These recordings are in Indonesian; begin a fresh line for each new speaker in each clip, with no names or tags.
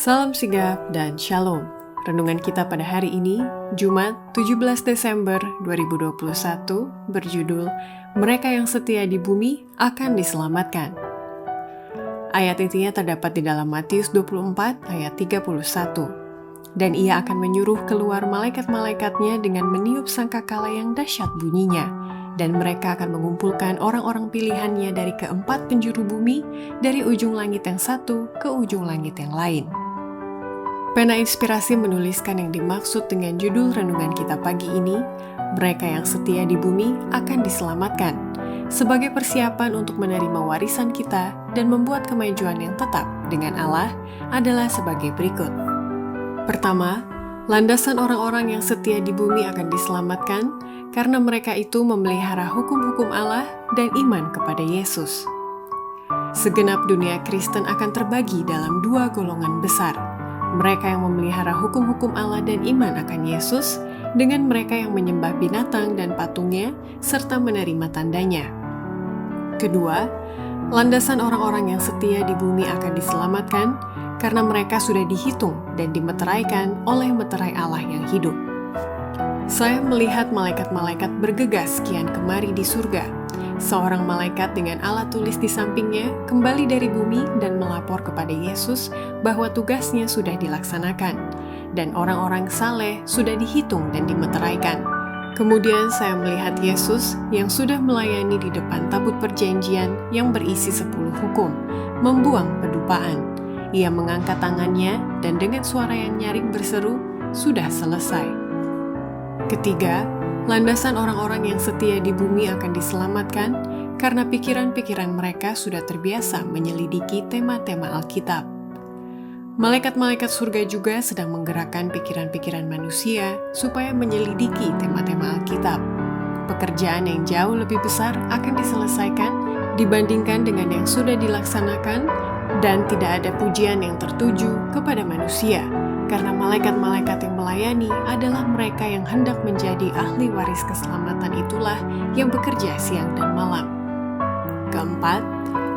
Salam sigap dan shalom. Renungan kita pada hari ini, Jumat 17 Desember 2021, berjudul Mereka yang setia di bumi akan diselamatkan. Ayat intinya terdapat di dalam Matius 24 ayat 31. Dan ia akan menyuruh keluar malaikat-malaikatnya dengan meniup sangkakala yang dahsyat bunyinya, dan mereka akan mengumpulkan orang-orang pilihannya dari keempat penjuru bumi, dari ujung langit yang satu ke ujung langit yang lain. Pena Inspirasi menuliskan yang dimaksud dengan judul renungan kita pagi ini, mereka yang setia di bumi akan diselamatkan, sebagai persiapan untuk menerima warisan kita dan membuat kemajuan yang tetap dengan Allah adalah sebagai berikut. Pertama, landasan orang-orang yang setia di bumi akan diselamatkan karena mereka itu memelihara hukum-hukum Allah dan iman kepada Yesus. Segenap dunia Kristen akan terbagi dalam dua golongan besar. Mereka yang memelihara hukum-hukum Allah dan iman akan Yesus, dengan mereka yang menyembah binatang dan patungnya, serta menerima tandanya. Kedua, landasan orang-orang yang setia di bumi akan diselamatkan, karena mereka sudah dihitung dan dimeteraikan oleh meterai Allah yang hidup. Saya melihat malaikat-malaikat bergegas kian kemari di surga. Seorang malaikat dengan alat tulis di sampingnya kembali dari bumi dan melapor kepada Yesus bahwa tugasnya sudah dilaksanakan, dan orang-orang saleh sudah dihitung dan dimeteraikan. Kemudian saya melihat Yesus yang sudah melayani di depan tabut perjanjian yang berisi 10 hukum, membuang pedupaan. Ia mengangkat tangannya dan dengan suara yang nyaring berseru, "Sudah selesai." Ketiga, landasan orang-orang yang setia di bumi akan diselamatkan karena pikiran-pikiran mereka sudah terbiasa menyelidiki tema-tema Alkitab. Malaikat-malaikat surga juga sedang menggerakkan pikiran-pikiran manusia supaya menyelidiki tema-tema Alkitab. Pekerjaan yang jauh lebih besar akan diselesaikan dibandingkan dengan yang sudah dilaksanakan, dan tidak ada pujian yang tertuju kepada manusia, karena malaikat-malaikat yang melayani adalah mereka yang hendak menjadi ahli waris keselamatan itulah yang bekerja siang dan malam. Keempat,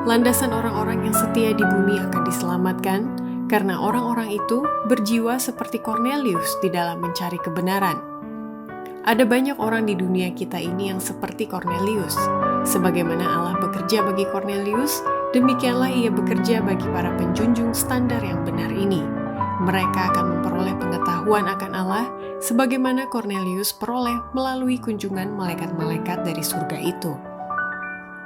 landasan orang-orang yang setia di bumi akan diselamatkan karena orang-orang itu berjiwa seperti Kornelius di dalam mencari kebenaran. Ada banyak orang di dunia kita ini yang seperti Kornelius. Sebagaimana Allah bekerja bagi Kornelius, demikianlah ia bekerja bagi para penjunjung standar yang benar ini. Mereka akan memperoleh pengetahuan akan Allah sebagaimana Kornelius peroleh melalui kunjungan malaikat-malaikat dari surga itu.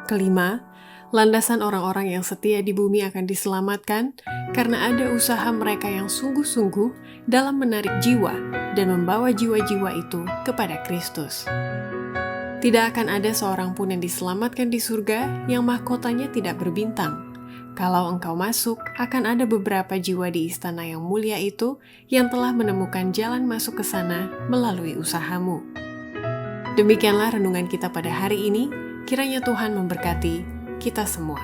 Kelima, landasan orang-orang yang setia di bumi akan diselamatkan karena ada usaha mereka yang sungguh-sungguh dalam menarik jiwa dan membawa jiwa-jiwa itu kepada Kristus. Tidak akan ada seorang pun yang diselamatkan di surga yang mahkotanya tidak berbintang. Kalau engkau masuk, akan ada beberapa jiwa di istana yang mulia itu yang telah menemukan jalan masuk ke sana melalui usahamu. Demikianlah renungan kita pada hari ini. Kiranya Tuhan memberkati kita semua.